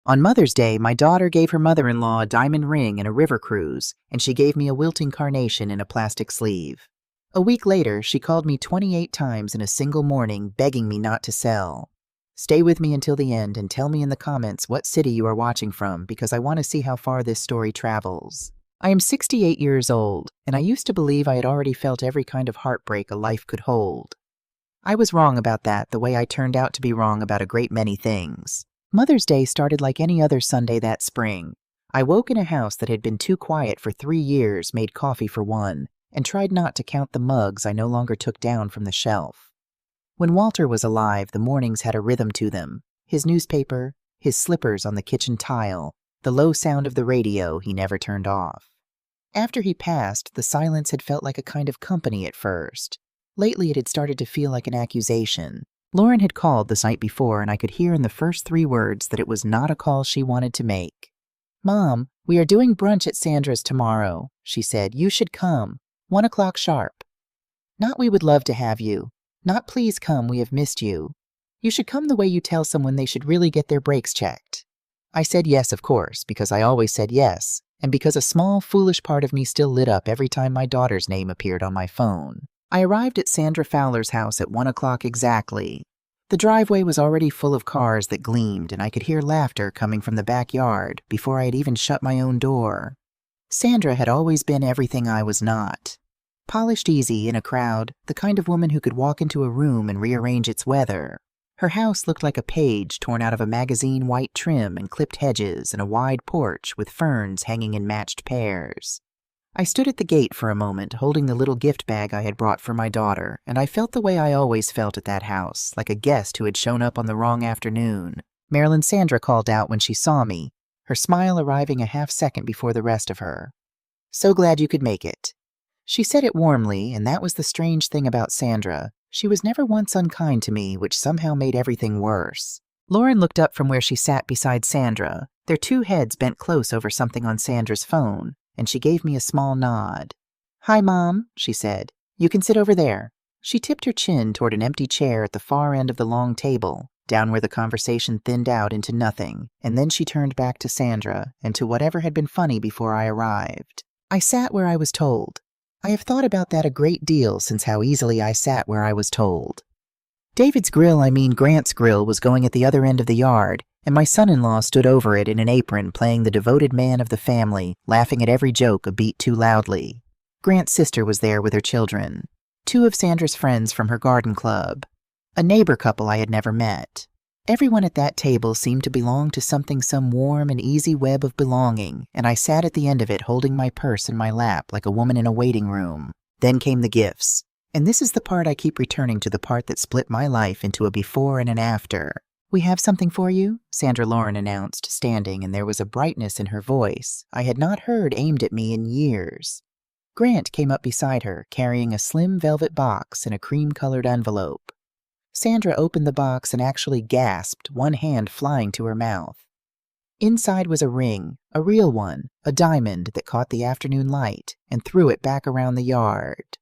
On Mother's Day, my daughter gave her mother-in-law a diamond ring and a river cruise, and she gave me a wilting carnation in a plastic sleeve. A week later, she called me 28 times in a single morning, begging me not to sell. Stay with me until the end and tell me in the comments what city you are watching from, because I want to see how far this story travels. I am 68 years old, and I used to believe I had already felt every kind of heartbreak a life could hold. I was wrong about that, the way I turned out to be wrong about a great many things. Mother's Day started like any other Sunday that spring. I woke in a house that had been too quiet for 3 years, made coffee for one, and tried not to count the mugs I no longer took down from the shelf. When Walter was alive, the mornings had a rhythm to them. His newspaper, his slippers on the kitchen tile, the low sound of the radio he never turned off. After he passed, the silence had felt like a kind of company at first. Lately, it had started to feel like an accusation. Lauren had called the night before, and I could hear in the first 3 words that it was not a call she wanted to make. "Mom, we are doing brunch at Sandra's tomorrow," she said. "You should come. 1 o'clock sharp. Not we would love to have you. Not please come, we have missed you. You should come the way you tell someone they should really get their brakes checked." I said yes, of course, because I always said yes, and because a small, foolish part of me still lit up every time my daughter's name appeared on my phone. I arrived at Sandra Fowler's house at 1 o'clock exactly. The driveway was already full of cars that gleamed, and I could hear laughter coming from the backyard before I had even shut my own door. Sandra had always been everything I was not. Polished easy in a crowd, the kind of woman who could walk into a room and rearrange its weather. Her house looked like a page torn out of a magazine, white trim and clipped hedges and a wide porch with ferns hanging in matched pairs. I stood at the gate for a moment, holding the little gift bag I had brought for my daughter, and I felt the way I always felt at that house, like a guest who had shown up on the wrong afternoon. "Marilyn," Sandra called out when she saw me, her smile arriving a half-second before the rest of her. "So glad you could make it." She said it warmly, and that was the strange thing about Sandra. She was never once unkind to me, which somehow made everything worse. Lauren looked up from where she sat beside Sandra, their 2 heads bent close over something on Sandra's phone, and she gave me a small nod. "Hi, Mom," she said. "You can sit over there." She tipped her chin toward an empty chair at the far end of the long table, down where the conversation thinned out into nothing, and then she turned back to Sandra and to whatever had been funny before I arrived. I sat where I was told. I have thought about that a great deal since how easily I sat where I was told. Grant's grill, was going at the other end of the yard, and my son-in-law stood over it in an apron playing the devoted man of the family, laughing at every joke a beat too loudly. Grant's sister was there with her children, 2 of Sandra's friends from her garden club, a neighbor couple I had never met. Everyone at that table seemed to belong to something, some warm and easy web of belonging, and I sat at the end of it holding my purse in my lap like a woman in a waiting room. Then came the gifts. And this is the part I keep returning to, the part that split my life into a before and an after. "We have something for you," Sandra Lauren announced, standing, and there was a brightness in her voice I had not heard aimed at me in years. Grant came up beside her, carrying a slim velvet box in a cream-colored envelope. Sandra opened the box and actually gasped, one hand flying to her mouth. Inside was a ring, a real one, a diamond that caught the afternoon light and threw it back around the yard.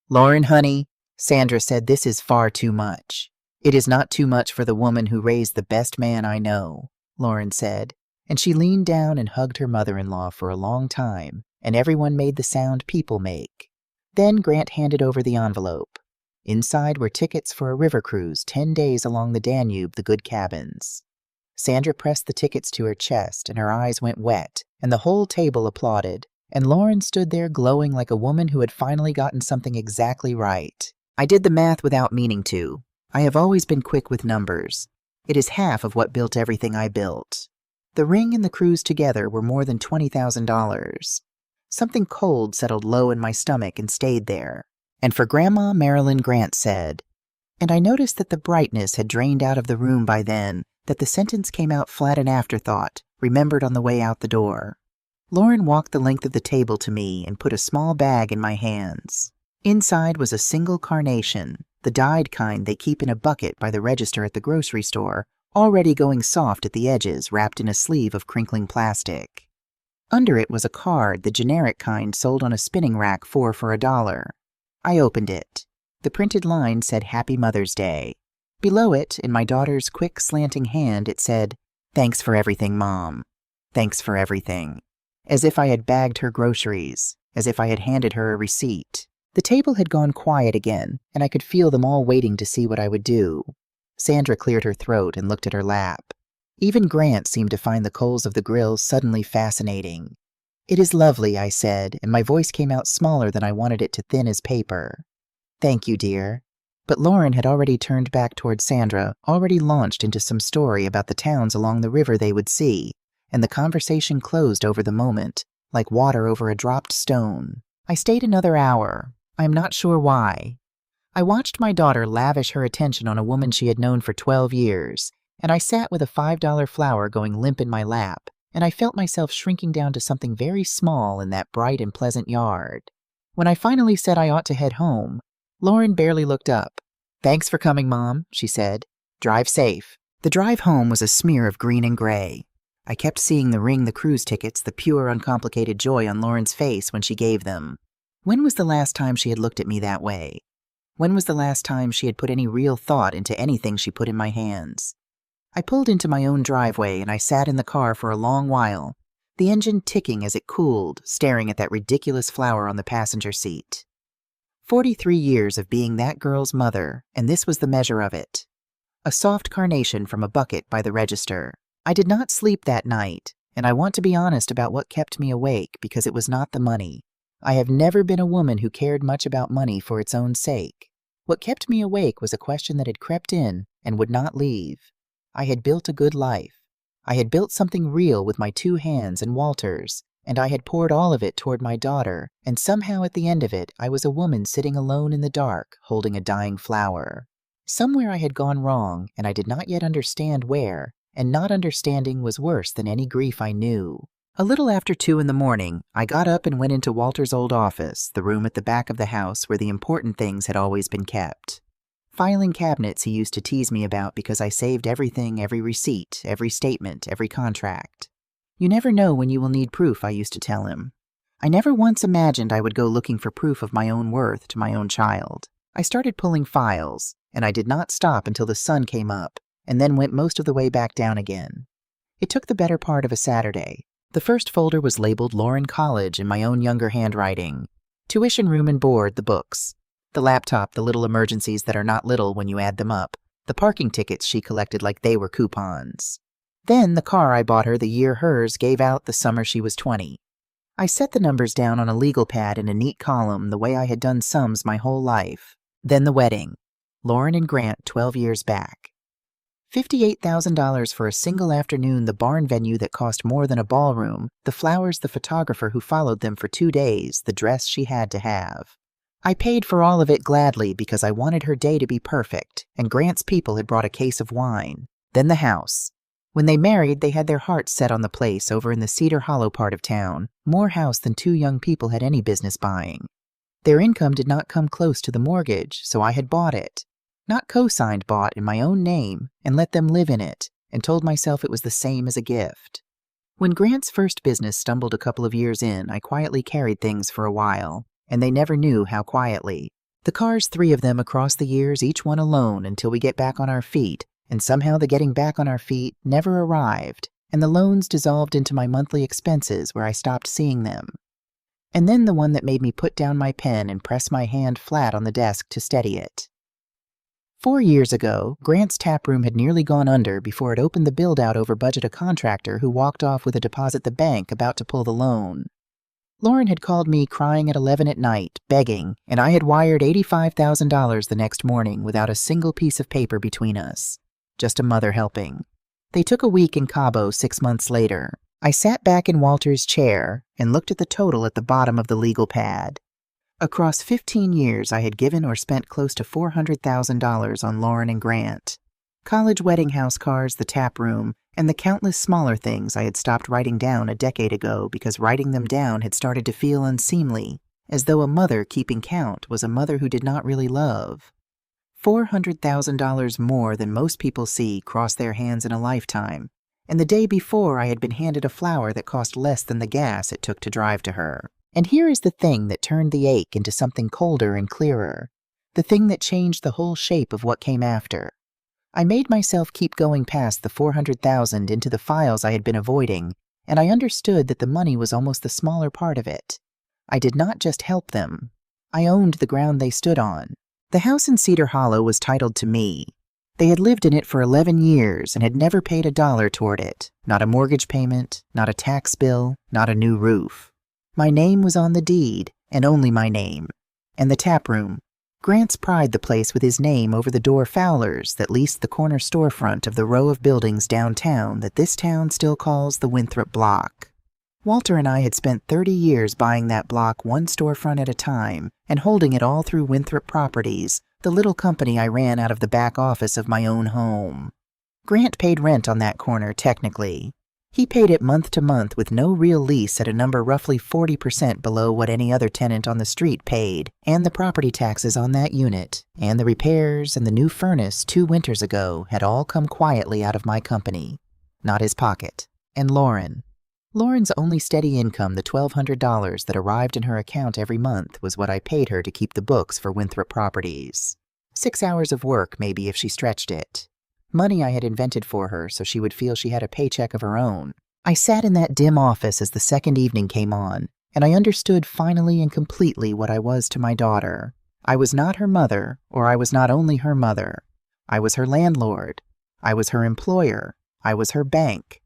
"Lauren, honey," Sandra said, "this is far too much." "It is not too much for the woman who raised the best man I know," Lauren said, and she leaned down and hugged her mother-in-law for a long time, and everyone made the sound people make. Then Grant handed over the envelope. Inside were tickets for a river cruise 10 days along the Danube, the good cabins. Sandra pressed the tickets to her chest, and her eyes went wet, and the whole table applauded, and Lauren stood there glowing like a woman who had finally gotten something exactly right. I did the math without meaning to. I have always been quick with numbers. It is half of what built everything I built. The ring and the cruise together were more than $20,000. Something cold settled low in my stomach and stayed there. "And for Grandma Marilyn," Grant said. And I noticed that the brightness had drained out of the room by then, that the sentence came out flat an afterthought, remembered on the way out the door. Lauren walked the length of the table to me and put a small bag in my hands. Inside was a single carnation, the dyed kind they keep in a bucket by the register at the grocery store, already going soft at the edges, wrapped in a sleeve of crinkling plastic. Under it was a card, the generic kind sold on a spinning rack for $1. I opened it. The printed line said Happy Mother's Day. Below it, in my daughter's quick, slanting hand, it said, Thanks for everything, Mom. Thanks for everything. As if I had bagged her groceries, as if I had handed her a receipt. The table had gone quiet again, and I could feel them all waiting to see what I would do. Sandra cleared her throat and looked at her lap. Even Grant seemed to find the coals of the grill suddenly fascinating. "It is lovely," I said, and my voice came out smaller than I wanted it to thin as paper. "Thank you, dear." But Lauren had already turned back toward Sandra, already launched into some story about the towns along the river they would see, and the conversation closed over the moment, like water over a dropped stone. I stayed another hour. I am not sure why. I watched my daughter lavish her attention on a woman she had known for 12 years, and I sat with a $5 flower going limp in my lap, and I felt myself shrinking down to something very small in that bright and pleasant yard. When I finally said I ought to head home, Lauren barely looked up. "Thanks for coming, Mom," she said. "Drive safe." The drive home was a smear of green and gray. I kept seeing the ring the cruise tickets, the pure, uncomplicated joy on Lauren's face when she gave them. When was the last time she had looked at me that way? When was the last time she had put any real thought into anything she put in my hands? I pulled into my own driveway and I sat in the car for a long while, the engine ticking as it cooled, staring at that ridiculous flower on the passenger seat. 43 years of being that girl's mother, and this was the measure of it. A soft carnation from a bucket by the register. I did not sleep that night, and I want to be honest about what kept me awake because it was not the money. I have never been a woman who cared much about money for its own sake. What kept me awake was a question that had crept in and would not leave. I had built a good life. I had built something real with my 2 hands and Walter's, and I had poured all of it toward my daughter, and somehow at the end of it, I was a woman sitting alone in the dark, holding a dying flower. Somewhere I had gone wrong, and I did not yet understand where, and not understanding was worse than any grief I knew. A little after 2 in the morning, I got up and went into Walter's old office, the room at the back of the house where the important things had always been kept. Filing cabinets he used to tease me about because I saved everything, every receipt, every statement, every contract. "You never know when you will need proof," I used to tell him. I never once imagined I would go looking for proof of my own worth to my own child. I started pulling files, and I did not stop until the sun came up, and then went most of the way back down again. It took the better part of a Saturday. The first folder was labeled Lauren College in my own younger handwriting. Tuition, room and board, the books. The laptop, the little emergencies that are not little when you add them up. The parking tickets she collected like they were coupons. Then the car I bought her the year hers gave out the summer she was 20. I set the numbers down on a legal pad in a neat column the way I had done sums my whole life. Then the wedding. Lauren and Grant 12 years back. $58,000 for a single afternoon, the barn venue that cost more than a ballroom, the flowers, the photographer who followed them for 2 days, the dress she had to have. I paid for all of it gladly because I wanted her day to be perfect, and Grant's people had brought a case of wine. Then the house. When they married, they had their hearts set on the place over in the Cedar Hollow part of town, more house than 2 young people had any business buying. Their income did not come close to the mortgage, so I had bought it. Not co-signed, bought in my own name, and let them live in it, and told myself it was the same as a gift. When Grant's first business stumbled a couple of years in, I quietly carried things for a while, and they never knew how quietly. The cars, 3 of them across the years, each one alone until we get back on our feet, and somehow the getting back on our feet never arrived, and the loans dissolved into my monthly expenses where I stopped seeing them. And then the one that made me put down my pen and press my hand flat on the desk to steady it. 4 years ago, Grant's tap room had nearly gone under before it opened the build-out over budget a contractor who walked off with a deposit the bank about to pull the loan. Lauren had called me crying at 11 at night, begging, and I had wired $85,000 the next morning without a single piece of paper between us. Just a mother helping. They took a week in Cabo 6 months later. I sat back in Walter's chair and looked at the total at the bottom of the legal pad. Across 15 years, I had given or spent close to $400,000 on Lauren and Grant. College wedding house cars, the tap room, and the countless smaller things I had stopped writing down a decade ago because writing them down had started to feel unseemly, as though a mother keeping count was a mother who did not really love. $400,000 more than most people see cross their hands in a lifetime, and the day before I had been handed a flower that cost less than the gas it took to drive to her. And here is the thing that turned the ache into something colder and clearer, the thing that changed the whole shape of what came after. I made myself keep going past the $400,000 into the files I had been avoiding, and I understood that the money was almost the smaller part of it. I did not just help them. I owned the ground they stood on. The house in Cedar Hollow was titled to me. They had lived in it for 11 years and had never paid a dollar toward it. Not a mortgage payment, not a tax bill, not a new roof. My name was on the deed, and only my name. And the tap room. Grant's pried the place with his name over the door Fowler's that leased the corner storefront of the row of buildings downtown that this town still calls the Winthrop Block. Walter and I had spent 30 years buying that block one storefront at a time and holding it all through Winthrop Properties, the little company I ran out of the back office of my own home. Grant paid rent on that corner, technically. He paid it month to month with no real lease at a number roughly 40% below what any other tenant on the street paid, and the property taxes on that unit, and the repairs and the new furnace 2 winters ago had all come quietly out of my company. Not his pocket. And Lauren's only steady income, the $1,200 that arrived in her account every month, was what I paid her to keep the books for Winthrop Properties. 6 hours of work, maybe, if she stretched it. Money I had invented for her so she would feel she had a paycheck of her own. I sat in that dim office as the second evening came on, and I understood finally and completely what I was to my daughter. I was not her mother, or I was not only her mother. I was her landlord. I was her employer. I was her bank.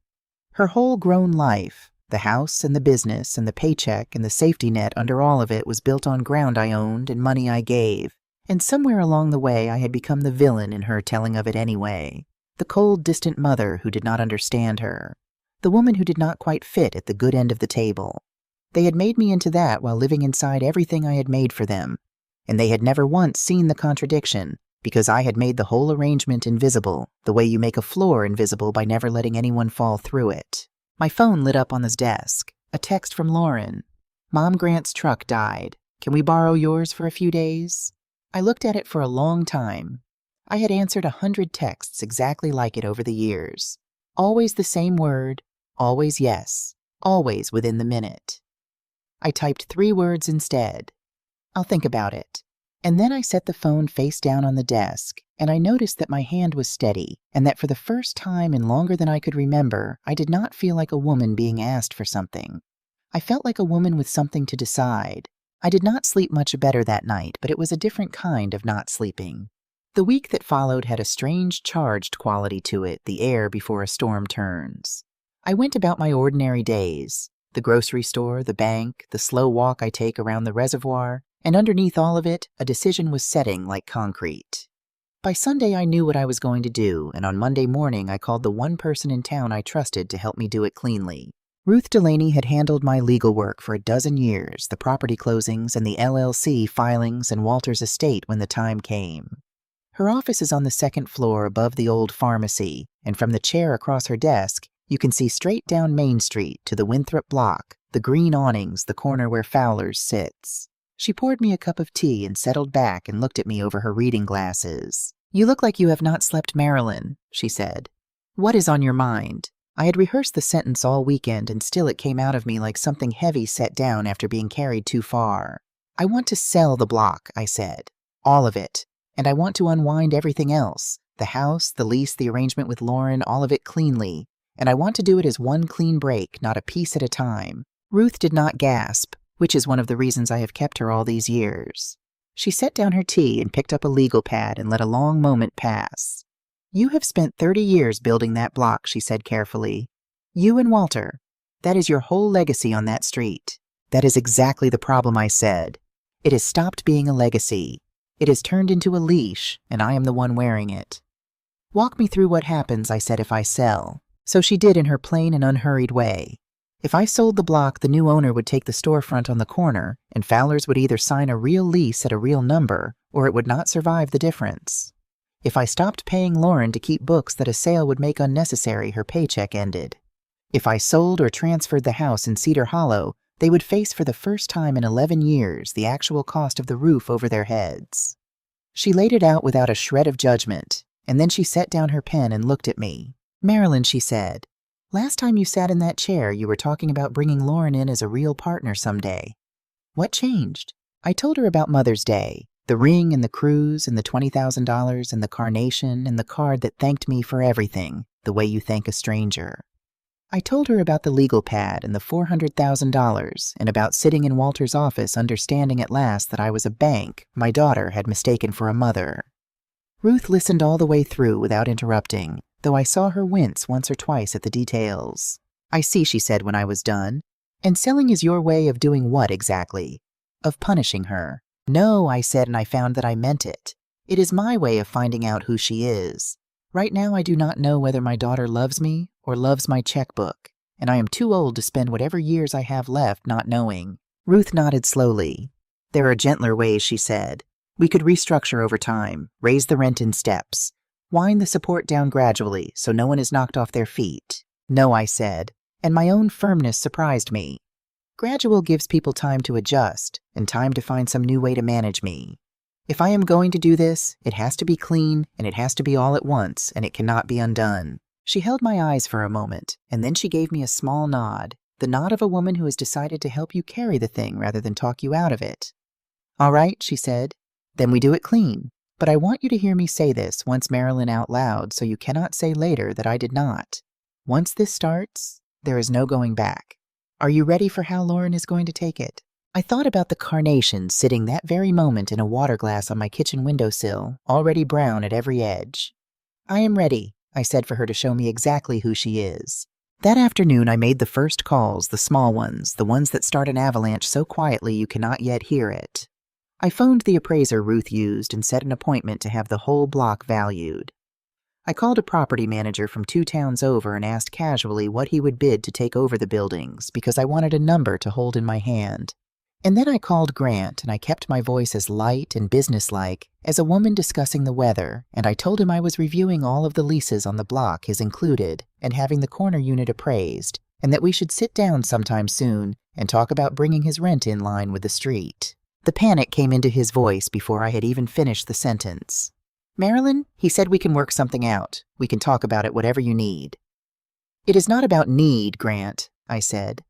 Her whole grown life, the house and the business and the paycheck and the safety net under all of it, was built on ground I owned and money I gave. And somewhere along the way I had become the villain in her telling of it anyway. The cold, distant mother who did not understand her. The woman who did not quite fit at the good end of the table. They had made me into that while living inside everything I had made for them. And they had never once seen the contradiction, because I had made the whole arrangement invisible, the way you make a floor invisible by never letting anyone fall through it. My phone lit up on his desk. A text from Lauren. Mom Grant's truck died. Can we borrow yours for a few days? I looked at it for a long time. I had answered 100 texts exactly like it over the years. Always the same word, always yes, always within the minute. I typed 3 words instead. I'll think about it. And then I set the phone face down on the desk, and I noticed that my hand was steady, and that for the first time in longer than I could remember, I did not feel like a woman being asked for something. I felt like a woman with something to decide. I did not sleep much better that night, but it was a different kind of not sleeping. The week that followed had a strange charged quality to it, the air before a storm turns. I went about my ordinary days, the grocery store, the bank, the slow walk I take around the reservoir, and underneath all of it, a decision was setting like concrete. By Sunday I knew what I was going to do, and on Monday morning I called the one person in town I trusted to help me do it cleanly. Ruth Delaney had handled my legal work for 12 years, the property closings and the LLC filings and Walter's estate when the time came. Her office is on the 2nd floor above the old pharmacy, and from the chair across her desk, you can see straight down Main Street to the Winthrop Block, the green awnings, the corner where Fowler's sits. She poured me a cup of tea and settled back and looked at me over her reading glasses. "You look like you have not slept, Marilyn," she said. "What is on your mind?" I had rehearsed the sentence all weekend, and still it came out of me like something heavy set down after being carried too far. "I want to sell the block," I said. "All of it. And I want to unwind everything else. The house, the lease, the arrangement with Lauren, all of it cleanly. And I want to do it as one clean break, not a piece at a time." Ruth did not gasp, which is one of the reasons I have kept her all these years. She set down her tea and picked up a legal pad and let a long moment pass. "You have spent 30 years building that block," she said carefully. "You and Walter. That is your whole legacy on that street." "That is exactly the problem," I said. "It has stopped being a legacy. It has turned into a leash, and I am the one wearing it." "Walk me through what happens," I said, "if I sell." So she did in her plain and unhurried way. If I sold the block, the new owner would take the storefront on the corner, and Fowler's would either sign a real lease at a real number, or it would not survive the difference. If I stopped paying Lauren to keep books that a sale would make unnecessary, her paycheck ended. If I sold or transferred the house in Cedar Hollow, they would face for the first time in 11 years the actual cost of the roof over their heads. She laid it out without a shred of judgment, and then she set down her pen and looked at me. "Marilyn," she said, "last time you sat in that chair, you were talking about bringing Lauren in as a real partner someday. What changed?" I told her about Mother's Day, The ring and the cruise and the $20,000 and the carnation and the card that thanked me for everything, the way you thank a stranger. I told her about the legal pad and the $400,000 and about sitting in Walter's office understanding at last that I was a bank my daughter had mistaken for a mother. Ruth listened all the way through without interrupting, though I saw her wince once or twice at the details. I see, she said when I was done. And selling is your way of doing what exactly? Of punishing her. No, I said, and I found that I meant it. It is my way of finding out who she is. Right now I do not know whether my daughter loves me or loves my checkbook, and I am too old to spend whatever years I have left not knowing. Ruth nodded slowly. There are gentler ways, she said. We could restructure over time, raise the rent in steps, wind the support down gradually so no one is knocked off their feet. No, I said, and my own firmness surprised me. Gradual gives people time to adjust and time to find some new way to manage me. If I am going to do this, it has to be clean and it has to be all at once and it cannot be undone. She held my eyes for a moment and then she gave me a small nod, the nod of a woman who has decided to help you carry the thing rather than talk you out of it. All right, she said, then we do it clean. But I want you to hear me say this once, Marilyn, out loud so you cannot say later that I did not. Once this starts, there is no going back. Are you ready for how Lauren is going to take it? I thought about the carnation sitting that very moment in a water glass on my kitchen windowsill, already brown at every edge. I am ready, I said for her to show me exactly who she is. That afternoon I made the first calls, the small ones, the ones that start an avalanche so quietly you cannot yet hear it. I phoned the appraiser Ruth used and set an appointment to have the whole block valued. I called a property manager from 2 towns over and asked casually what he would bid to take over the buildings because I wanted a number to hold in my hand. And then I called Grant and I kept my voice as light and businesslike as a woman discussing the weather, and I told him I was reviewing all of the leases on the block, his included, and having the corner unit appraised, and that we should sit down sometime soon and talk about bringing his rent in line with the street. The panic came into his voice before I had even finished the sentence. Marilyn, he said, we can work something out. We can talk about it, whatever you need. It is not about need, Grant, I said.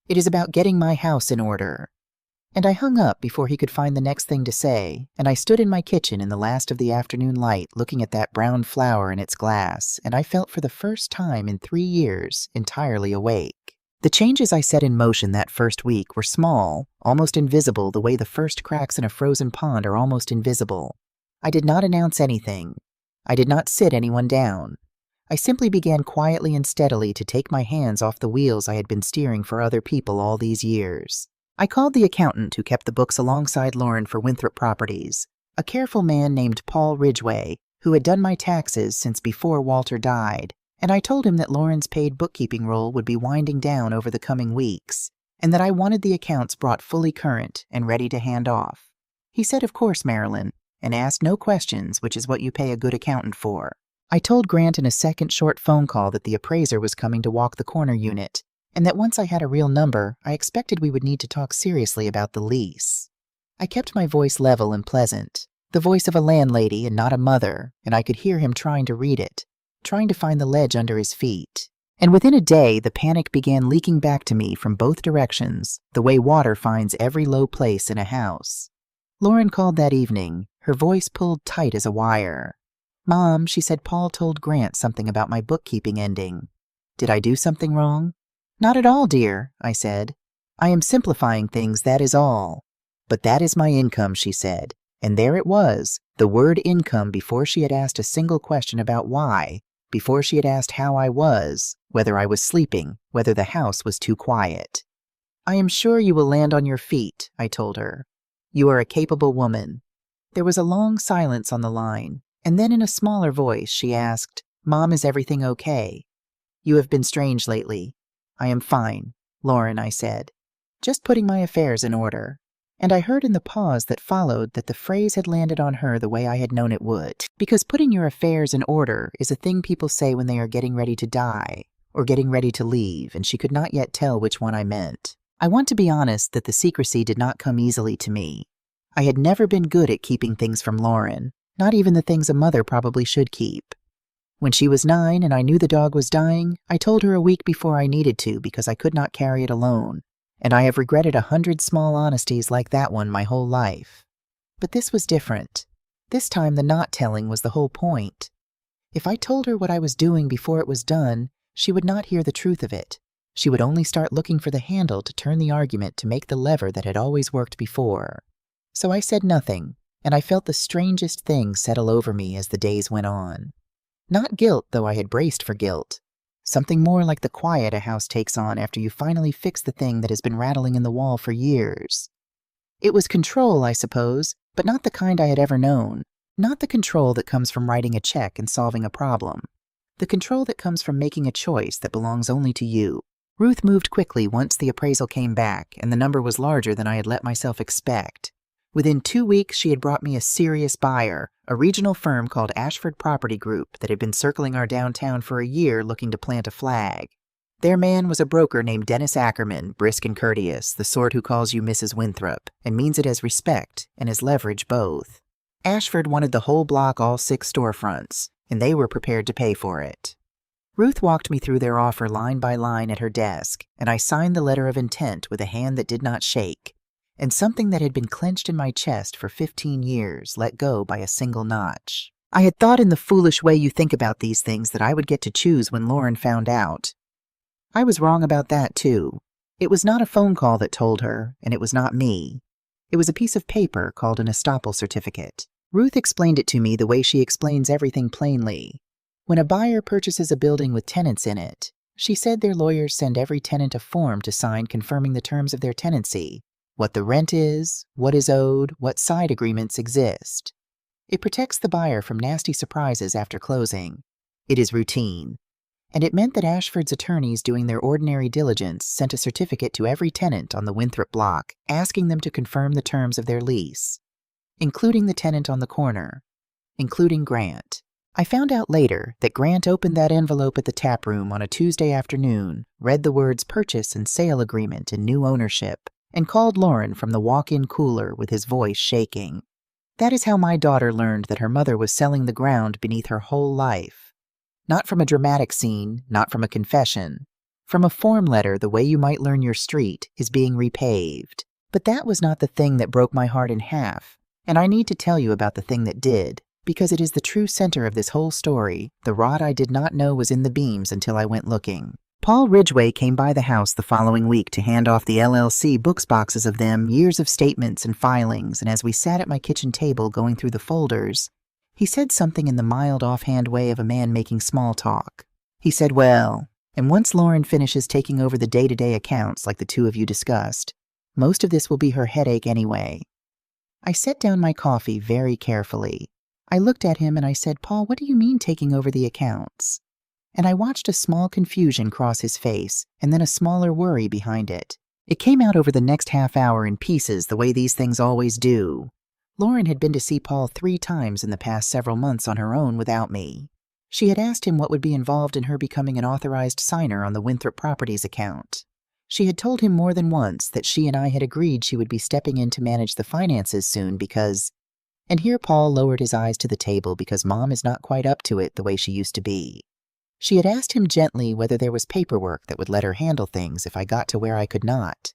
It is about getting my house in order. And I hung up before he could find the next thing to say, and I stood in my kitchen in the last of the afternoon light looking at that brown flower in its glass, and I felt for the first time in 3 years entirely awake. The changes I set in motion that first week were small, almost invisible the way the first cracks in a frozen pond are almost invisible. I did not announce anything. I did not sit anyone down. I simply began quietly and steadily to take my hands off the wheels I had been steering for other people all these years. I called the accountant who kept the books alongside Lauren for Winthrop Properties, a careful man named Paul Ridgway, who had done my taxes since before Walter died, and I told him that Lauren's paid bookkeeping role would be winding down over the coming weeks, and that I wanted the accounts brought fully current and ready to hand off. He said, of course, Marilyn, and asked no questions, which is what you pay a good accountant for. I told Grant in a second short phone call that the appraiser was coming to walk the corner unit, and that once I had a real number, I expected we would need to talk seriously about the lease. I kept my voice level and pleasant, the voice of a landlady and not a mother, and I could hear him trying to read it, trying to find the ledge under his feet. And within a day, the panic began leaking back to me from both directions, the way water finds every low place in a house. Lauren called that evening, her voice pulled tight as a wire. Mom, she said, Paul told Grant something about my bookkeeping ending. Did I do something wrong? Not at all, dear, I said. I am simplifying things, that is all. But that is my income, she said. And there it was, the word income before she had asked a single question about why, before she had asked how I was, whether I was sleeping, whether the house was too quiet. I am sure you will land on your feet, I told her. You are a capable woman. There was a long silence on the line, and then in a smaller voice she asked, Mom, is everything okay? You have been strange lately. I am fine, Lauren, I said, just putting my affairs in order. And I heard in the pause that followed that the phrase had landed on her the way I had known it would, because putting your affairs in order is a thing people say when they are getting ready to die or getting ready to leave, and she could not yet tell which one I meant. I want to be honest that the secrecy did not come easily to me. I had never been good at keeping things from Lauren, not even the things a mother probably should keep. When she was 9 and I knew the dog was dying, I told her a week before I needed to because I could not carry it alone, and I have regretted 100 small honesties like that one my whole life. But this was different. This time the not telling was the whole point. If I told her what I was doing before it was done, she would not hear the truth of it. She would only start looking for the handle to turn the argument to make the lever that had always worked before. So I said nothing, and I felt the strangest thing settle over me as the days went on. Not guilt, though I had braced for guilt. Something more like the quiet a house takes on after you finally fix the thing that has been rattling in the wall for years. It was control, I suppose, but not the kind I had ever known. Not the control that comes from writing a check and solving a problem. The control that comes from making a choice that belongs only to you. Ruth moved quickly once the appraisal came back, and the number was larger than I had let myself expect. Within 2 weeks, she had brought me a serious buyer, a regional firm called Ashford Property Group that had been circling our downtown for a year looking to plant a flag. Their man was a broker named Dennis Ackerman, brisk and courteous, the sort who calls you Mrs. Winthrop, and means it as respect and as leverage both. Ashford wanted the whole block, all 6 storefronts, and they were prepared to pay for it. Ruth walked me through their offer line by line at her desk, and I signed the letter of intent with a hand that did not shake, and something that had been clenched in my chest for 15 years let go by a single notch. I had thought in the foolish way you think about these things that I would get to choose when Lauren found out. I was wrong about that, too. It was not a phone call that told her, and it was not me. It was a piece of paper called an estoppel certificate. Ruth explained it to me the way she explains everything plainly. When a buyer purchases a building with tenants in it, she said their lawyers send every tenant a form to sign confirming the terms of their tenancy, what the rent is, what is owed, what side agreements exist. It protects the buyer from nasty surprises after closing. It is routine. And it meant that Ashford's attorneys doing their ordinary diligence sent a certificate to every tenant on the Winthrop block, asking them to confirm the terms of their lease, including the tenant on the corner, including Grant. I found out later that Grant opened that envelope at the tap room on a Tuesday afternoon, read the words purchase and sale agreement and new ownership, and called Lauren from the walk-in cooler with his voice shaking. That is how my daughter learned that her mother was selling the ground beneath her whole life. Not from a dramatic scene, not from a confession. From a form letter, the way you might learn your street is being repaved. But that was not the thing that broke my heart in half, and I need to tell you about the thing that did, because it is the true center of this whole story, the rod I did not know was in the beams until I went looking. Paul Ridgway came by the house the following week to hand off the LLC books boxes of them, years of statements and filings, and as we sat at my kitchen table going through the folders, he said something in the mild offhand way of a man making small talk. He said, well, and once Lauren finishes taking over the day-to-day accounts like the two of you discussed, most of this will be her headache anyway. I set down my coffee very carefully. I looked at him and I said, Paul, what do you mean taking over the accounts? And I watched a small confusion cross his face, and then a smaller worry behind it. It came out over the next half hour in pieces, the way these things always do. Lauren had been to see Paul 3 times in the past several months on her own without me. She had asked him what would be involved in her becoming an authorized signer on the Winthrop Properties account. She had told him more than once that she and I had agreed she would be stepping in to manage the finances soon because... And here Paul lowered his eyes to the table because Mom is not quite up to it the way she used to be. She had asked him gently whether there was paperwork that would let her handle things if I got to where I could not.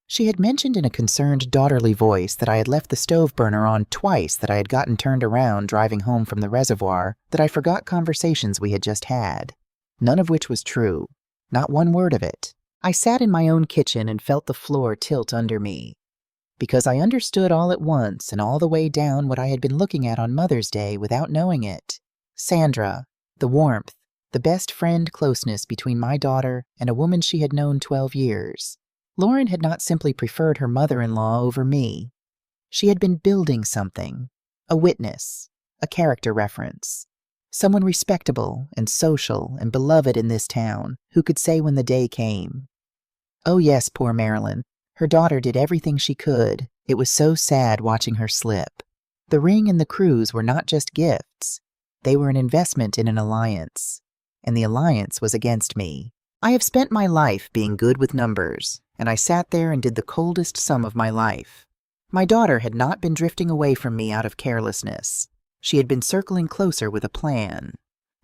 She had mentioned in a concerned, daughterly voice that I had left the stove burner on twice, that I had gotten turned around driving home from the reservoir, that I forgot conversations we had just had. None of which was true. Not one word of it. I sat in my own kitchen and felt the floor tilt under me. Because I understood all at once and all the way down what I had been looking at on Mother's Day without knowing it. Sandra, the warmth, the best friend closeness between my daughter and a woman she had known 12 years. Lauren had not simply preferred her mother-in-law over me. She had been building something, a witness, a character reference, someone respectable and social and beloved in this town who could say when the day came. Oh yes, poor Marilyn. Her daughter did everything she could. It was so sad watching her slip. The ring and the cruise were not just gifts. They were an investment in an alliance. And the alliance was against me. I have spent my life being good with numbers, and I sat there and did the coldest sum of my life. My daughter had not been drifting away from me out of carelessness. She had been circling closer with a plan.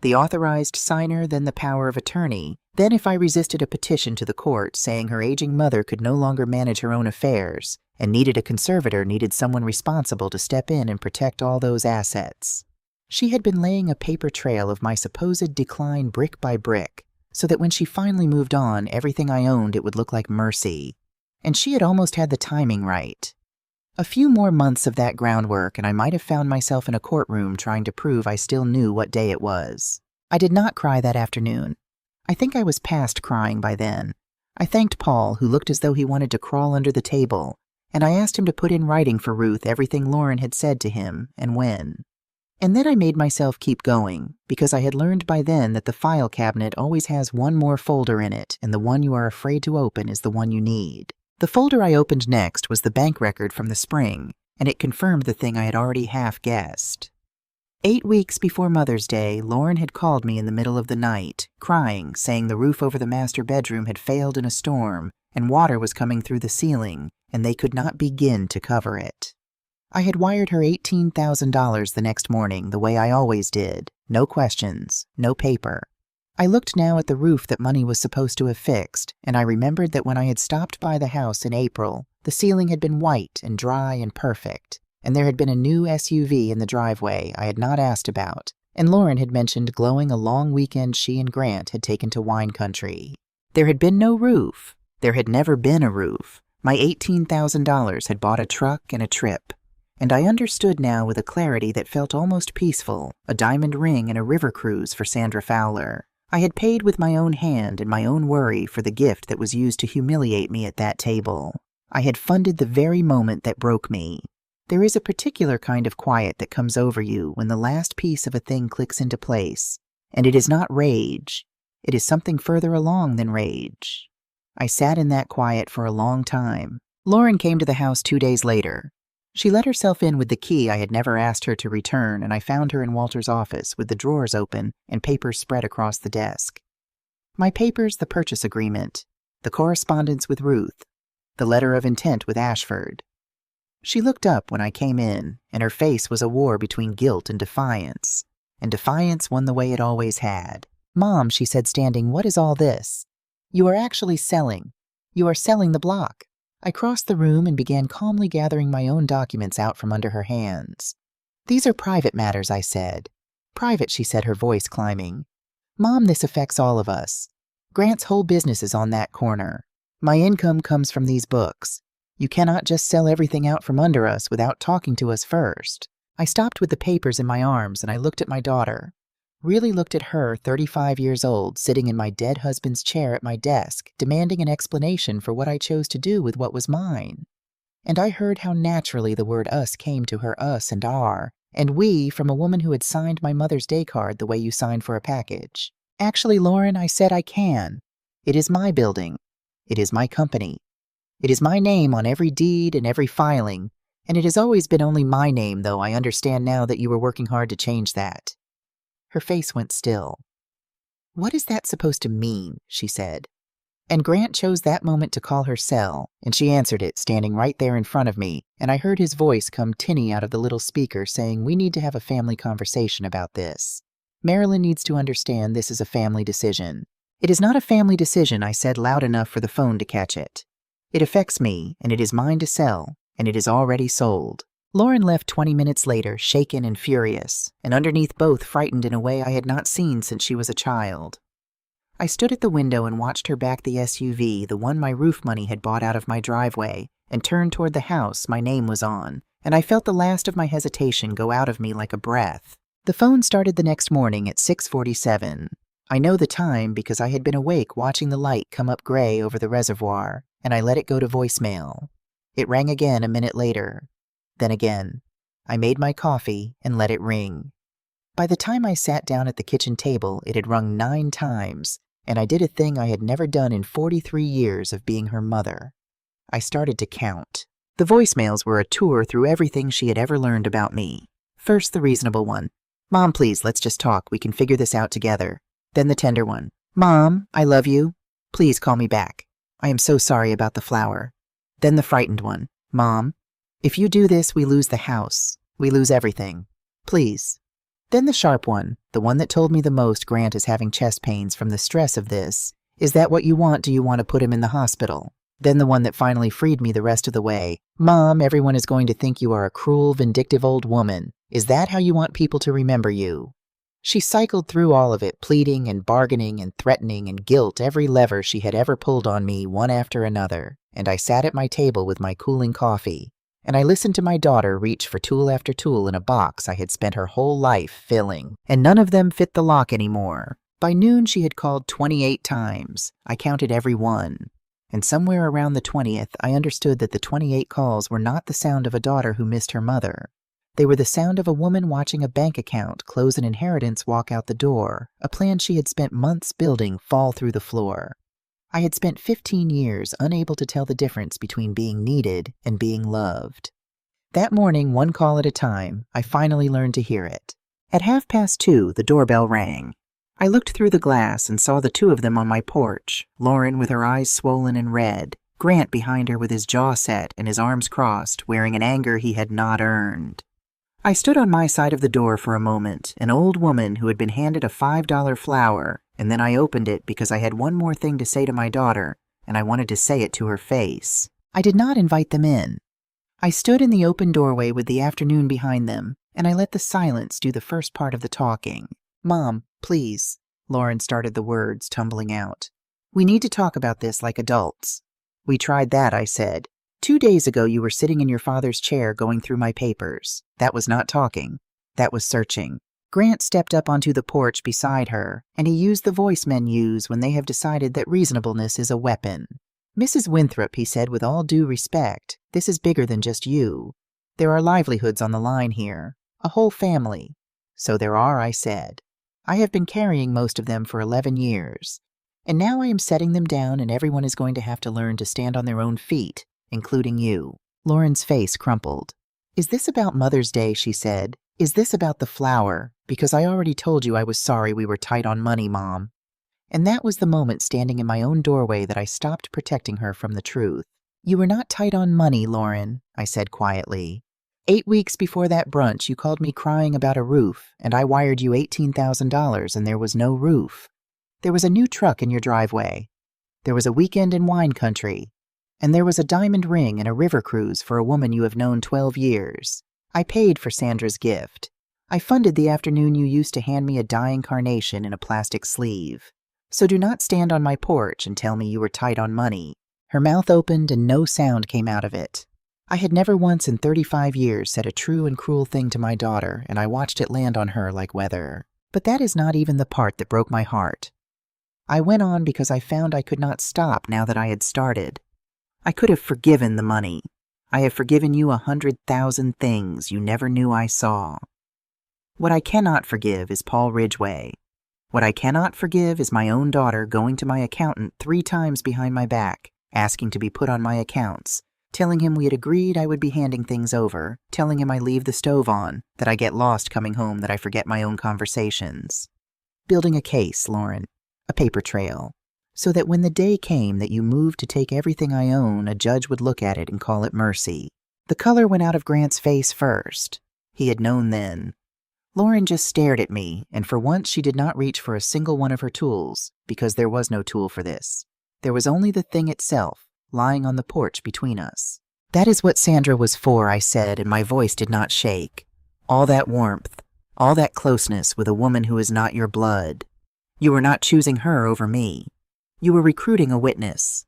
The authorized signer, then the power of attorney, Then if I resisted a petition to the court saying her aging mother could no longer manage her own affairs and needed a conservator, needed someone responsible to step in and protect all those assets. She had been laying a paper trail of my supposed decline brick by brick, so that when she finally moved on, everything I owned it would look like mercy. And she had almost had the timing right. A few more months of that groundwork and I might have found myself in a courtroom trying to prove I still knew what day it was. I did not cry that afternoon. I think I was past crying by then. I thanked Paul, who looked as though he wanted to crawl under the table, and I asked him to put in writing for Ruth everything Lauren had said to him and when. And then I made myself keep going, because I had learned by then that the file cabinet always has one more folder in it, and the one you are afraid to open is the one you need. The folder I opened next was the bank record from the spring, and it confirmed the thing I had already half guessed. 8 weeks before Mother's Day, Lauren had called me in the middle of the night, crying, saying the roof over the master bedroom had failed in a storm, and water was coming through the ceiling, and they could not begin to cover it. I had wired her $18,000 the next morning, the way I always did. No questions, no paper. I looked now at the roof that money was supposed to have fixed, and I remembered that when I had stopped by the house in April, the ceiling had been white and dry and perfect, and there had been a new SUV in the driveway I had not asked about, and Lauren had mentioned glowing a long weekend she and Grant had taken to wine country. There had been no roof. There had never been a roof. My $18,000 had bought a truck and a trip. And I understood now with a clarity that felt almost peaceful, a diamond ring and a river cruise for Sandra Fowler. I had paid with my own hand and my own worry for the gift that was used to humiliate me at that table. I had funded the very moment that broke me. There is a particular kind of quiet that comes over you when the last piece of a thing clicks into place, and it is not rage. It is something further along than rage. I sat in that quiet for a long time. Lauren came to the house 2 days later. She let herself in with the key I had never asked her to return, and I found her in Walter's office with the drawers open and papers spread across the desk. My papers, the purchase agreement, the correspondence with Ruth, the letter of intent with Ashford. She looked up when I came in, and her face was a war between guilt and defiance won the way it always had. "Mom," she said, standing, "what is all this?" "You are actually selling. You are selling the block." I crossed the room and began calmly gathering my own documents out from under her hands. "These are private matters," I said. "Private," she said, her voice climbing. "Mom, this affects all of us. Grant's whole business is on that corner. My income comes from these books. You cannot just sell everything out from under us without talking to us first." I stopped with the papers in my arms and I looked at my daughter. Really looked at her, 35 years old, sitting in my dead husband's chair at my desk, demanding an explanation for what I chose to do with what was mine. And I heard how naturally the word us came to her, us and our, and we, from a woman who had signed my Mother's Day card the way you signed for a package. "Actually, Lauren," I said, "I can. It is my building. It is my company. It is my name on every deed and every filing, and it has always been only my name, though I understand now that you were working hard to change that." Her face went still. "What is that supposed to mean?" she said. And Grant chose that moment to call her cell, and she answered it, standing right there in front of me, and I heard his voice come tinny out of the little speaker saying, "We need to have a family conversation about this. Marilyn needs to understand this is a family decision." "It is not a family decision," I said loud enough for the phone to catch it. "It affects me, and it is mine to sell, and it is already sold." Lauren left 20 minutes later, shaken and furious, and underneath both frightened in a way I had not seen since she was a child. I stood at the window and watched her back the SUV, the one my roof money had bought out of my driveway, and turn toward the house my name was on, and I felt the last of my hesitation go out of me like a breath. The phone started the next morning at 6:47. I know the time because I had been awake watching the light come up gray over the reservoir, and I let it go to voicemail. It rang again a minute later. Then again. I made my coffee and let it ring. By the time I sat down at the kitchen table, it had rung 9 times, and I did a thing I had never done in 43 years of being her mother. I started to count. The voicemails were a tour through everything she had ever learned about me. First, the reasonable one. "Mom, please, let's just talk. We can figure this out together." Then the tender one. "Mom, I love you. Please call me back. I am so sorry about the flower." Then the frightened one. "Mom, if you do this, we lose the house. We lose everything. Please." Then the sharp one, the one that told me the most Grant is having chest pains from the stress of this, Is that what you want? Do you want to put him in the hospital? Then the one that finally freed me the rest of the way. Mom, everyone is going to think you are a cruel, vindictive old woman. Is that how you want people to remember you? She cycled through all of it, pleading and bargaining and threatening and guilt every lever she had ever pulled on me, one after another, and I sat at my table with my cooling coffee, and I listened to my daughter reach for tool after tool in a box I had spent her whole life filling, and none of them fit the lock anymore. By noon she had called 28 times. I counted every one. And somewhere around the 20th, I understood that the 28 calls were not the sound of a daughter who missed her mother. They were the sound of a woman watching a bank account close an inheritance walk out the door, a plan she had spent months building fall through the floor. I had spent 15 years unable to tell the difference between being needed and being loved. That morning, one call at a time, I finally learned to hear it. At 2:30, the doorbell rang. I looked through the glass and saw the two of them on my porch, Lauren with her eyes swollen and red, Grant behind her with his jaw set and his arms crossed, wearing an anger he had not earned. I stood on my side of the door for a moment, an old woman who had been handed a $5 flower, and then I opened it because I had one more thing to say to my daughter, and I wanted to say it to her face. I did not invite them in. I stood in the open doorway with the afternoon behind them, and I let the silence do the first part of the talking. Mom, please, Lauren started the words tumbling out. We need to talk about this like adults. We tried that, I said. 2 days ago you were sitting in your father's chair going through my papers. That was not talking. That was searching. Grant stepped up onto the porch beside her, and he used the voice men use when they have decided that reasonableness is a weapon. Mrs. Winthrop, he said with all due respect, this is bigger than just you. There are livelihoods on the line here. A whole family. So there are, I said. I have been carrying most of them for 11 years. And now I am setting them down and everyone is going to have to learn to stand on their own feet, including you. Lauren's face crumpled. Is this about Mother's Day, she said. Is this about the flower? Because I already told you I was sorry we were tight on money, Mom. And that was the moment standing in my own doorway that I stopped protecting her from the truth. You were not tight on money, Lauren, I said quietly. 8 weeks before that brunch, you called me crying about a roof, and I wired you $18,000 and there was no roof. There was a new truck in your driveway. There was a weekend in wine country. And there was a diamond ring and a river cruise for a woman you have known 12 years. I paid for Sandra's gift. I funded the afternoon you used to hand me a dying carnation in a plastic sleeve. So do not stand on my porch and tell me you were tight on money. Her mouth opened and no sound came out of it. I had never once in 35 years said a true and cruel thing to my daughter, and I watched it land on her like weather. But that is not even the part that broke my heart. I went on because I found I could not stop now that I had started. I could have forgiven the money. I have forgiven you 100,000 things you never knew I saw. What I cannot forgive is Paul Ridgway. What I cannot forgive is my own daughter going to my accountant 3 times behind my back, asking to be put on my accounts, telling him we had agreed I would be handing things over, telling him I leave the stove on, that I get lost coming home, that I forget my own conversations. Building a case, Lauren, a paper trail, so that when the day came that you moved to take everything I own, a judge would look at it and call it mercy. The color went out of Grant's face first. He had known then. Lauren just stared at me, and for once she did not reach for a single one of her tools, because there was no tool for this. There was only the thing itself, lying on the porch between us. That is what Sandra was for, I said, and my voice did not shake. All that warmth, all that closeness with a woman who is not your blood. You were not choosing her over me. You were recruiting a witness.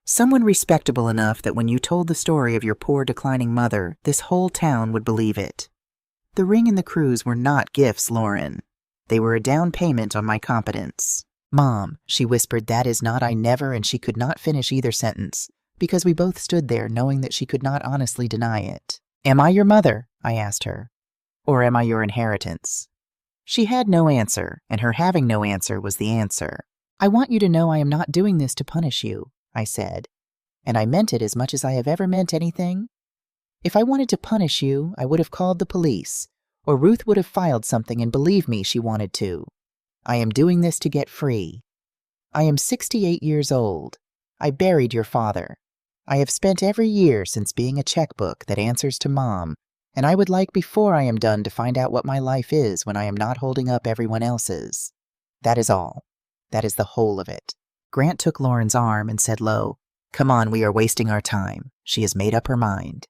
Someone respectable enough that when you told the story of your poor declining mother, this whole town would believe it. The ring and the cruise were not gifts, Lauren. They were a down payment on my competence. Mom, she whispered, that is not I never, and she could not finish either sentence, because we both stood there knowing that she could not honestly deny it. Am I your mother? I asked her. Or am I your inheritance? She had no answer, and her having no answer was the answer. I want you to know I am not doing this to punish you, I said. And I meant it as much as I have ever meant anything. If I wanted to punish you, I would have called the police, or Ruth would have filed something, and believe me, she wanted to. I am doing this to get free. I am 68 years old. I buried your father. I have spent every year since being a checkbook that answers to Mom, and I would like before I am done to find out what my life is when I am not holding up everyone else's. That is all. That is the whole of it. Grant took Lauren's arm and said low, "Come on, we are wasting our time. She has made up her mind."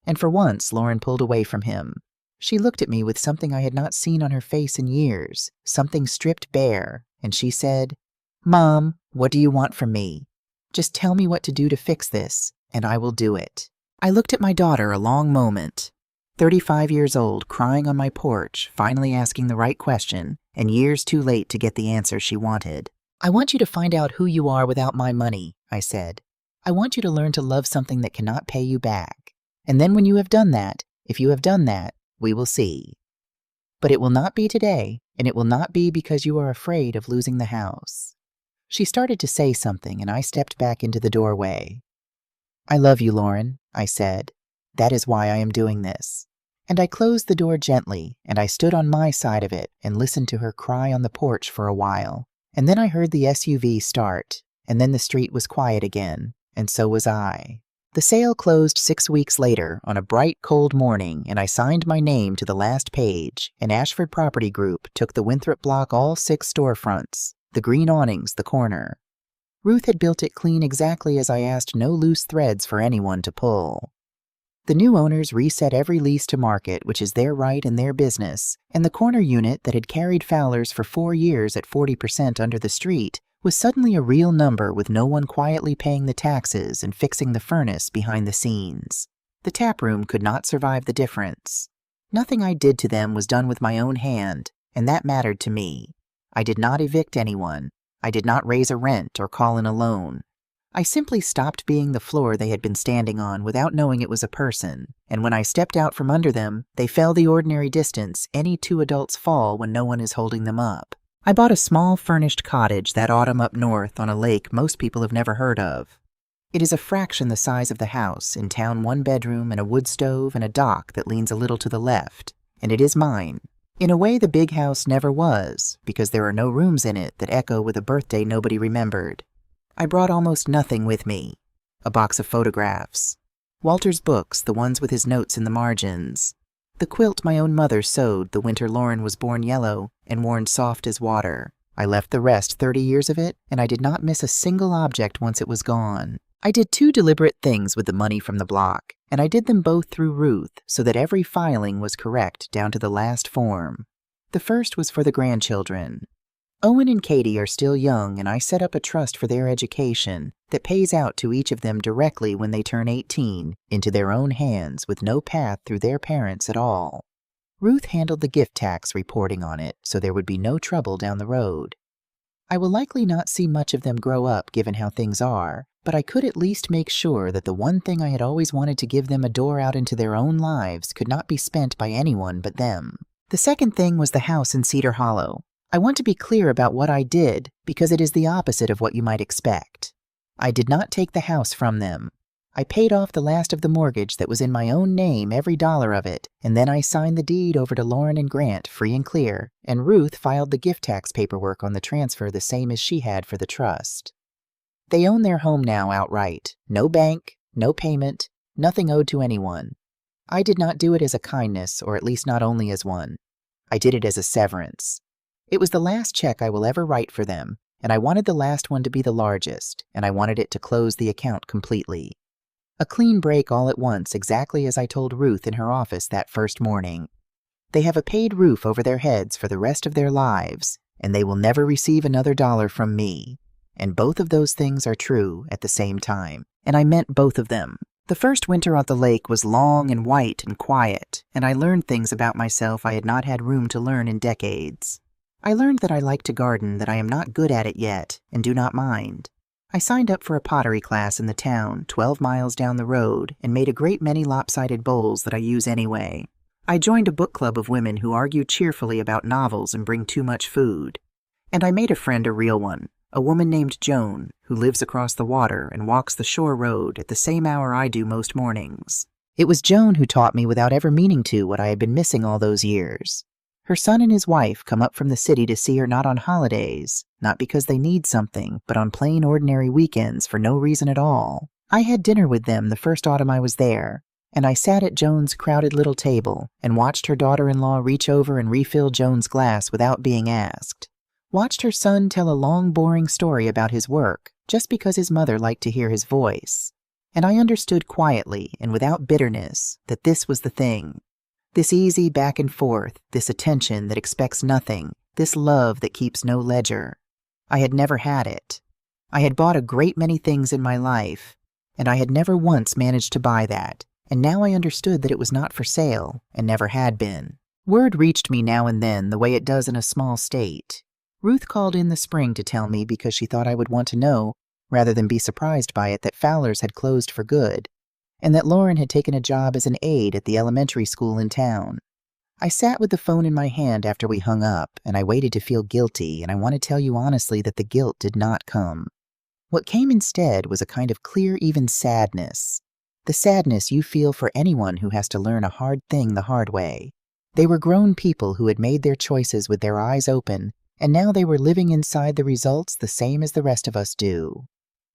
And for once, Lauren pulled away from him. She looked at me with something I had not seen on her face in years, something stripped bare, and she said, "Mom, what do you want from me? Just tell me what to do to fix this, and I will do it." I looked at my daughter a long moment, 35 years old, crying on my porch, finally asking the right question, and years too late to get the answer she wanted. "I want you to find out who you are without my money," I said. "I want you to learn to love something that cannot pay you back. And then when you have done that, if you have done that, we will see. But it will not be today, and it will not be because you are afraid of losing the house." She started to say something, and I stepped back into the doorway. "I love you, Lauren," I said. "That is why I am doing this." And I closed the door gently, and I stood on my side of it and listened to her cry on the porch for a while. And then I heard the SUV start, and then the street was quiet again, and so was I. The sale closed 6 weeks later on a bright, cold morning, and I signed my name to the last page, and Ashford Property Group took the Winthrop block all 6 storefronts, the green awnings, the corner. Ruth had built it clean exactly as I asked, no loose threads for anyone to pull. The new owners reset every lease to market, which is their right and their business, and the corner unit that had carried Fowler's for 4 years at 40% under the street was suddenly a real number with no one quietly paying the taxes and fixing the furnace behind the scenes. The tap room could not survive the difference. Nothing I did to them was done with my own hand, and that mattered to me. I did not evict anyone. I did not raise a rent or call in a loan. I simply stopped being the floor they had been standing on without knowing it was a person, and when I stepped out from under them, they fell the ordinary distance any 2 adults fall when no one is holding them up. I bought a small furnished cottage that autumn up north on a lake most people have never heard of. It is a fraction the size of the house, in town 1 bedroom and a wood stove and a dock that leans a little to the left, and it is mine. In a way the big house never was, because there are no rooms in it that echo with a birthday nobody remembered. I brought almost nothing with me. A box of photographs. Walter's books, the ones with his notes in the margins. The quilt my own mother sewed the winter Lauren was born yellow and worn soft as water. I left the rest, 30 years of it, and I did not miss a single object once it was gone. I did 2 deliberate things with the money from the block, and I did them both through Ruth so that every filing was correct down to the last form. The first was for the grandchildren. Owen and Katie are still young, and I set up a trust for their education that pays out to each of them directly when they turn 18 into their own hands with no path through their parents at all. Ruth handled the gift tax reporting on it, so there would be no trouble down the road. I will likely not see much of them grow up given how things are, but I could at least make sure that the one thing I had always wanted to give them a door out into their own lives could not be spent by anyone but them. The second thing was the house in Cedar Hollow. I want to be clear about what I did because it is the opposite of what you might expect. I did not take the house from them. I paid off the last of the mortgage that was in my own name, every dollar of it, and then I signed the deed over to Lauren and Grant, free and clear, and Ruth filed the gift tax paperwork on the transfer the same as she had for the trust. They own their home now outright. No bank, no payment, nothing owed to anyone. I did not do it as a kindness, or at least not only as one. I did it as a severance. It was the last check I will ever write for them, and I wanted the last one to be the largest, and I wanted it to close the account completely. A clean break all at once, exactly as I told Ruth in her office that first morning. They have a paid roof over their heads for the rest of their lives, and they will never receive another dollar from me. And both of those things are true at the same time, and I meant both of them. The first winter on the lake was long and white and quiet, and I learned things about myself I had not had room to learn in decades. I learned that I like to garden, that I am not good at it yet, and do not mind. I signed up for a pottery class in the town, 12 miles down the road, and made a great many lopsided bowls that I use anyway. I joined a book club of women who argue cheerfully about novels and bring too much food. And I made a friend, a real one, a woman named Joan, who lives across the water and walks the shore road at the same hour I do most mornings. It was Joan who taught me without ever meaning to what I had been missing all those years. Her son and his wife come up from the city to see her not on holidays, not because they need something, but on plain ordinary weekends for no reason at all. I had dinner with them the first autumn I was there, and I sat at Joan's crowded little table and watched her daughter-in-law reach over and refill Joan's glass without being asked. Watched her son tell a long, boring story about his work just because his mother liked to hear his voice. And I understood quietly and without bitterness that this was the thing. This easy back and forth, this attention that expects nothing, this love that keeps no ledger. I had never had it. I had bought a great many things in my life, and I had never once managed to buy that, and now I understood that it was not for sale, and never had been. Word reached me now and then the way it does in a small state. Ruth called in the spring to tell me because she thought I would want to know, rather than be surprised by it, that Fowler's had closed for good, and that Lauren had taken a job as an aide at the elementary school in town. I sat with the phone in my hand after we hung up, and I waited to feel guilty, and I want to tell you honestly that the guilt did not come. What came instead was a kind of clear, even sadness. The sadness you feel for anyone who has to learn a hard thing the hard way. They were grown people who had made their choices with their eyes open, and now they were living inside the results the same as the rest of us do.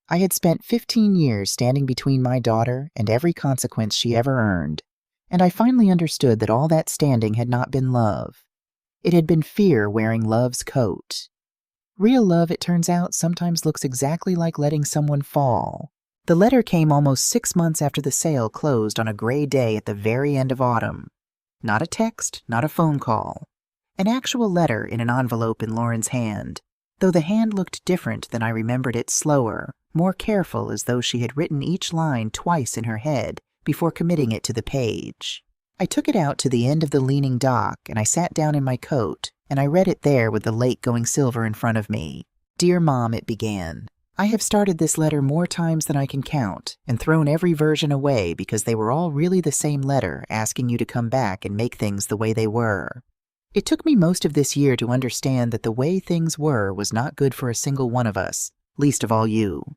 I had spent 15 years standing between my daughter and every consequence she ever earned, and I finally understood that all that standing had not been love. It had been fear wearing love's coat. Real love, it turns out, sometimes looks exactly like letting someone fall. The letter came almost 6 months after the sale closed on a gray day at the very end of autumn. Not a text, not a phone call. An actual letter in an envelope in Lauren's hand, though the hand looked different than I remembered it, slower, more careful, as though she had written each line twice in her head before committing it to the page. I took it out to the end of the leaning dock, and I sat down in my coat, and I read it there with the lake going silver in front of me. Dear Mom, it began. I have started this letter more times than I can count, and thrown every version away because they were all really the same letter asking you to come back and make things the way they were. It took me most of this year to understand that the way things were was not good for a single one of us, least of all you.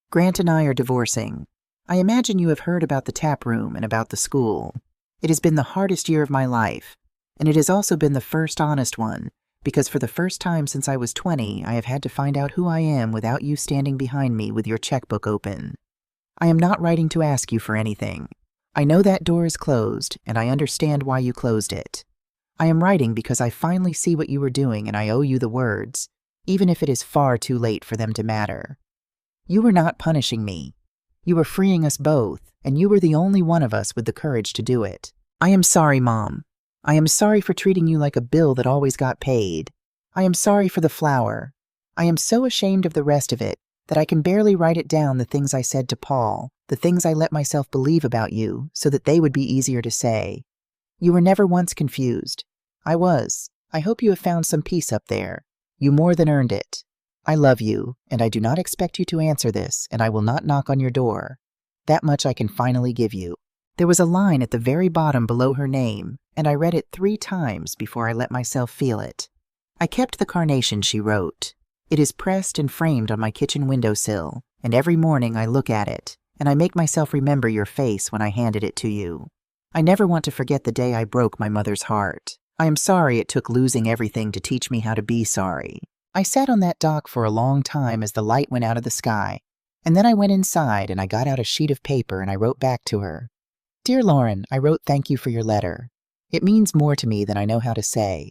Grant and I are divorcing. I imagine you have heard about the tap room and about the school. It has been the hardest year of my life, and it has also been the first honest one, because for the first time since I was 20, I have had to find out who I am without you standing behind me with your checkbook open. I am not writing to ask you for anything. I know that door is closed, and I understand why you closed it. I am writing because I finally see what you were doing, and I owe you the words, even if it is far too late for them to matter. You were not punishing me. You were freeing us both, and you were the only one of us with the courage to do it. I am sorry, Mom. I am sorry for treating you like a bill that always got paid. I am sorry for the flower. I am so ashamed of the rest of it that I can barely write it down, the things I said to Paul, the things I let myself believe about you so that they would be easier to say. You were never once confused. I was. I hope you have found some peace up there. You more than earned it. I love you, and I do not expect you to answer this, and I will not knock on your door. That much I can finally give you. There was a line at the very bottom below her name, and I read it 3 times before I let myself feel it. I kept the carnation she wrote. It is pressed and framed on my kitchen windowsill, and every morning I look at it, and I make myself remember your face when I handed it to you. I never want to forget the day I broke my mother's heart. I am sorry it took losing everything to teach me how to be sorry. I sat on that dock for a long time as the light went out of the sky, and then I went inside and I got out a sheet of paper and I wrote back to her. Dear Lauren, I wrote thank you for your letter. It means more to me than I know how to say.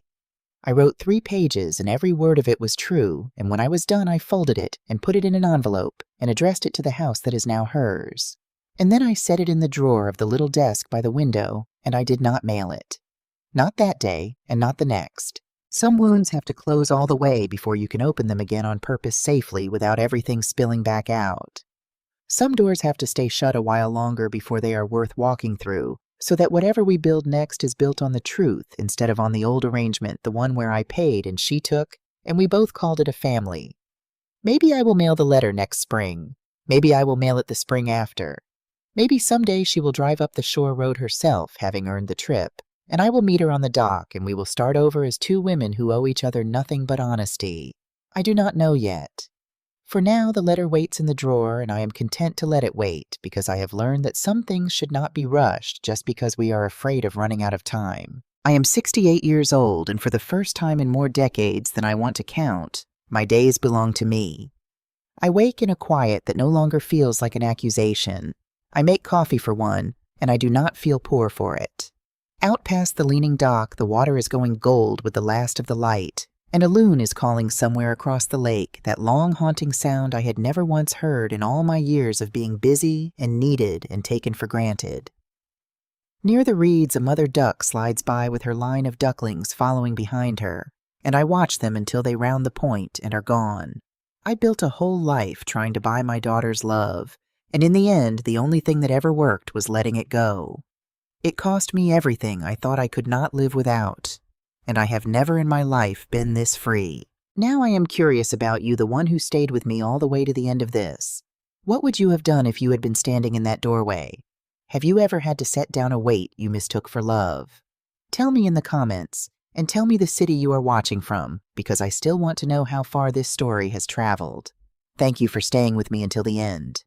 I wrote 3 pages and every word of it was true, and when I was done I folded it and put it in an envelope and addressed it to the house that is now hers. And then I set it in the drawer of the little desk by the window, and I did not mail it. Not that day, and not the next. Some wounds have to close all the way before you can open them again on purpose safely without everything spilling back out. Some doors have to stay shut a while longer before they are worth walking through, so that whatever we build next is built on the truth instead of on the old arrangement, the one where I paid and she took, and we both called it a family. Maybe I will mail the letter next spring. Maybe I will mail it the spring after. Maybe someday she will drive up the shore road herself, having earned the trip, and I will meet her on the dock, and we will start over as 2 women who owe each other nothing but honesty. I do not know yet. For now, the letter waits in the drawer, and I am content to let it wait, because I have learned that some things should not be rushed just because we are afraid of running out of time. I am 68 years old, and for the first time in more decades than I want to count, my days belong to me. I wake in a quiet that no longer feels like an accusation. I make coffee for one, and I do not feel poor for it. Out past the leaning dock, the water is going gold with the last of the light, and a loon is calling somewhere across the lake, that long haunting sound I had never once heard in all my years of being busy and needed and taken for granted. Near the reeds, a mother duck slides by with her line of ducklings following behind her, and I watch them until they round the point and are gone. I built a whole life trying to buy my daughter's love, and in the end, the only thing that ever worked was letting it go. It cost me everything I thought I could not live without, and I have never in my life been this free. Now I am curious about you, the one who stayed with me all the way to the end of this. What would you have done if you had been standing in that doorway? Have you ever had to set down a weight you mistook for love? Tell me in the comments, and tell me the city you are watching from, because I still want to know how far this story has traveled. Thank you for staying with me until the end.